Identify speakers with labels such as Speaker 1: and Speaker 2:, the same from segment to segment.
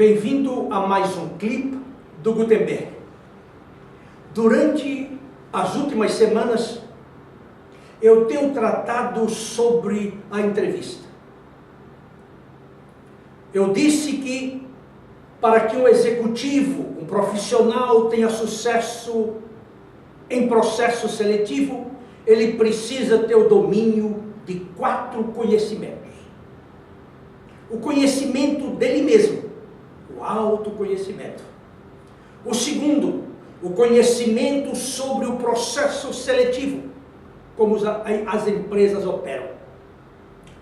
Speaker 1: Bem-vindo a mais um clipe do Gutenberg. Durante as últimas semanas, eu tenho tratado sobre a entrevista. Eu disse que para que um executivo, um profissional tenha sucesso em processo seletivo, ele precisa ter o domínio de 4 conhecimentos. O conhecimento dele mesmo, o autoconhecimento. O segundo, o conhecimento sobre o processo seletivo, como as empresas operam.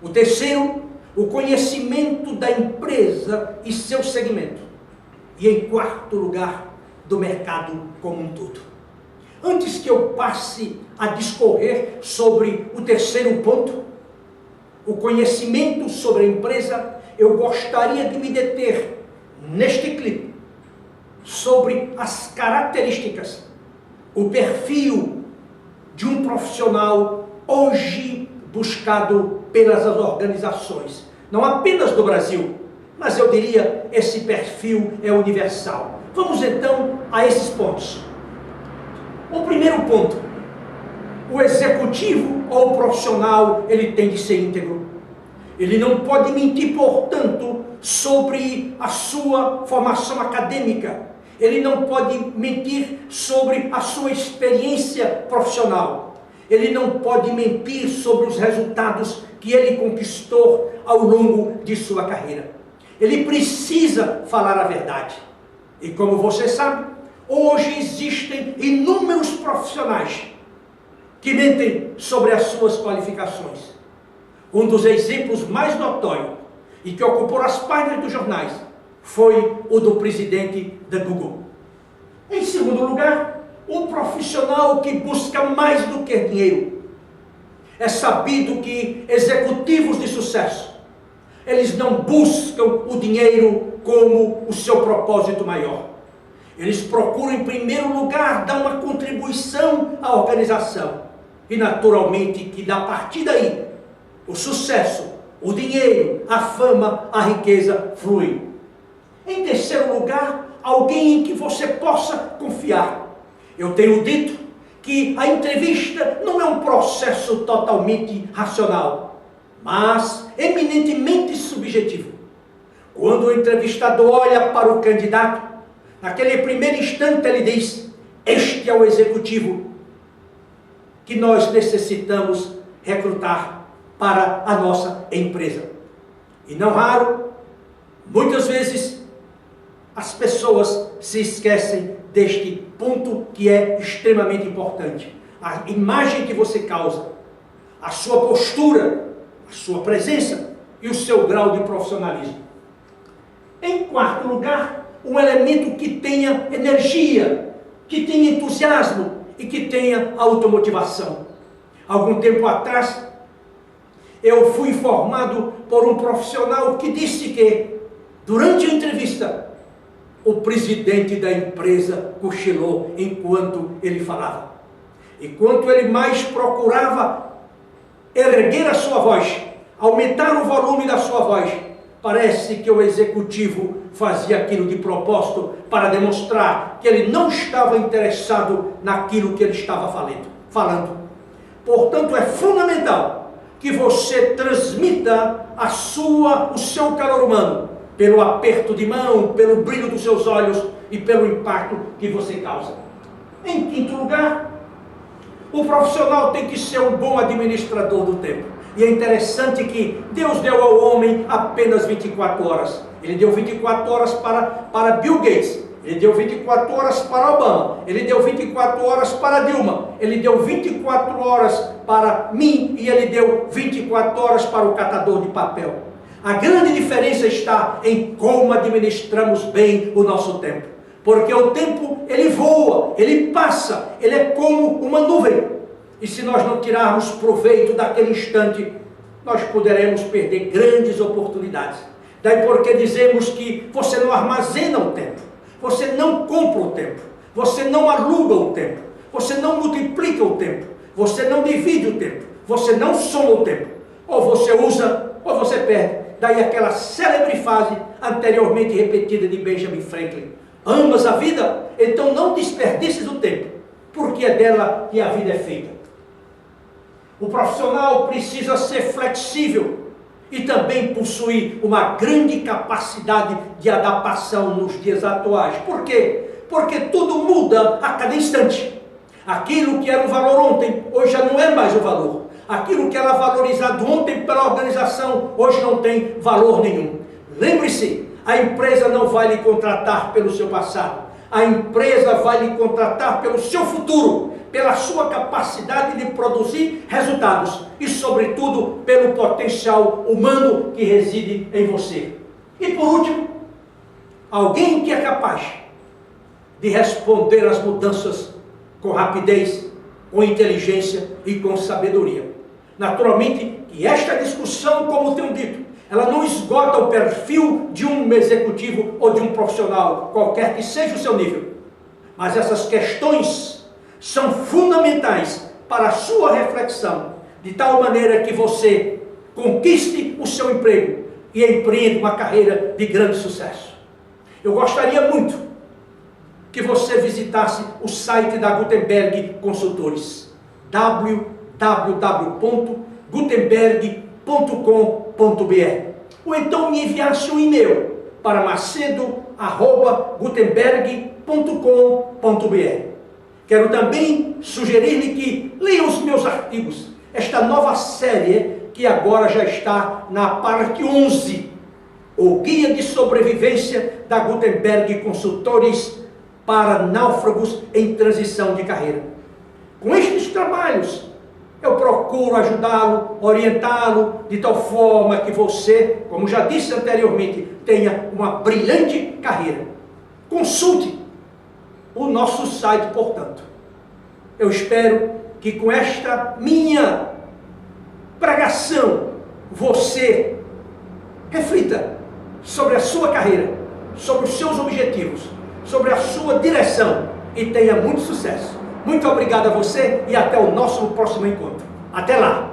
Speaker 1: O terceiro, o conhecimento da empresa e seu segmento. E em quarto lugar, do mercado como um todo. Antes que eu passe a discorrer sobre o terceiro ponto, o conhecimento sobre a empresa, eu gostaria de me deter neste clipe sobre as características, o perfil de um profissional hoje buscado pelas organizações, não apenas do Brasil, mas eu diria esse perfil é universal. Vamos então a esses pontos. O primeiro ponto, o executivo ou o profissional, ele tem de ser íntegro. Ele não pode mentir, portanto, sobre a sua formação acadêmica. Ele não pode mentir sobre a sua experiência profissional. Ele não pode mentir sobre os resultados que ele conquistou ao longo de sua carreira. Ele precisa falar a verdade. E como você sabe, hoje existem inúmeros profissionais que mentem sobre as suas qualificações. Um dos exemplos mais notórios e que ocupou as páginas dos jornais foi o do presidente da Google. Em segundo lugar, um profissional que busca mais do que dinheiro. É sabido que executivos de sucesso, eles não buscam o dinheiro como o seu propósito maior. Eles procuram, em primeiro lugar, dar uma contribuição à organização. E, naturalmente, que a partir daí, o sucesso, o dinheiro, a fama, a riqueza flui. Em terceiro lugar, alguém em que você possa confiar. Eu tenho dito que a entrevista não é um processo totalmente racional, mas eminentemente subjetivo. Quando o entrevistador olha para o candidato, naquele primeiro instante ele diz: este é o executivo que nós necessitamos recrutar para a nossa empresa. E não raro, muitas vezes, as pessoas se esquecem deste ponto que é extremamente importante. A imagem que você causa, a sua postura, a sua presença e o seu grau de profissionalismo. Em quarto lugar, um elemento que tenha energia, que tenha entusiasmo e que tenha automotivação. Algum tempo atrás, eu fui informado por um profissional que disse que, durante a entrevista, o presidente da empresa cochilou enquanto ele falava. E quanto ele mais procurava erguer a sua voz, aumentar o volume da sua voz, parece que o executivo fazia aquilo de propósito para demonstrar que ele não estava interessado naquilo que ele estava falando. Portanto, é fundamental que você transmita o seu calor humano, pelo aperto de mão, pelo brilho dos seus olhos e pelo impacto que você causa. Em quinto lugar, o profissional tem que ser um bom administrador do tempo. E é interessante que Deus deu ao homem apenas 24 horas. Ele deu 24 horas para Bill Gates. Ele deu 24 horas para Obama. Ele deu 24 horas para Dilma. Ele deu 24 horas para mim. E ele deu 24 horas para o catador de papel. A grande diferença está em como administramos bem o nosso tempo. Porque o tempo, ele voa, ele passa, ele é como uma nuvem. E se nós não tirarmos proveito daquele instante, nós poderemos perder grandes oportunidades. Daí porque dizemos que você não armazena o tempo, você não compra o tempo, você não aluga o tempo, você não multiplica o tempo, você não divide o tempo, você não soma o tempo. Ou você usa, ou você perde. Daí aquela célebre frase anteriormente repetida de Benjamin Franklin: amas a vida? Então não desperdices o tempo, porque é dela que a vida é feita. O profissional precisa ser flexível e também possuir uma grande capacidade de adaptação nos dias atuais. Por quê? Porque tudo muda a cada instante. Aquilo que era um valor ontem, hoje já não é mais o valor. Aquilo que era valorizado ontem pela organização, hoje não tem valor nenhum. Lembre-se, a empresa não vai lhe contratar pelo seu passado. A empresa vai lhe contratar pelo seu futuro, pela sua capacidade de produzir resultados e, sobretudo, pelo potencial humano que reside em você. E, por último, alguém que é capaz de responder às mudanças com rapidez, com inteligência e com sabedoria. Naturalmente, que esta discussão, como tenho dito, ela não esgota o perfil de um executivo ou de um profissional, qualquer que seja o seu nível. Mas essas questões são fundamentais para a sua reflexão, de tal maneira que você conquiste o seu emprego e empreenda uma carreira de grande sucesso. Eu gostaria muito que você visitasse o site da Gutenberg Consultores, www.gutenberg.com.br, ou então me enviasse um e-mail para macedo@gutenberg.com.br. Quero também sugerir-lhe que leia os meus artigos, esta nova série que agora já está na parte 11, o Guia de Sobrevivência da Gutenberg Consultores para náufragos em transição de carreira. Com estes trabalhos, eu procuro ajudá-lo, orientá-lo, de tal forma que você, como já disse anteriormente, tenha uma brilhante carreira. Consulte o nosso site, portanto. Eu espero que com esta minha pregação, você reflita sobre a sua carreira, sobre os seus objetivos, sobre a sua direção e tenha muito sucesso. Muito obrigado a você e até o nosso próximo encontro. Até lá!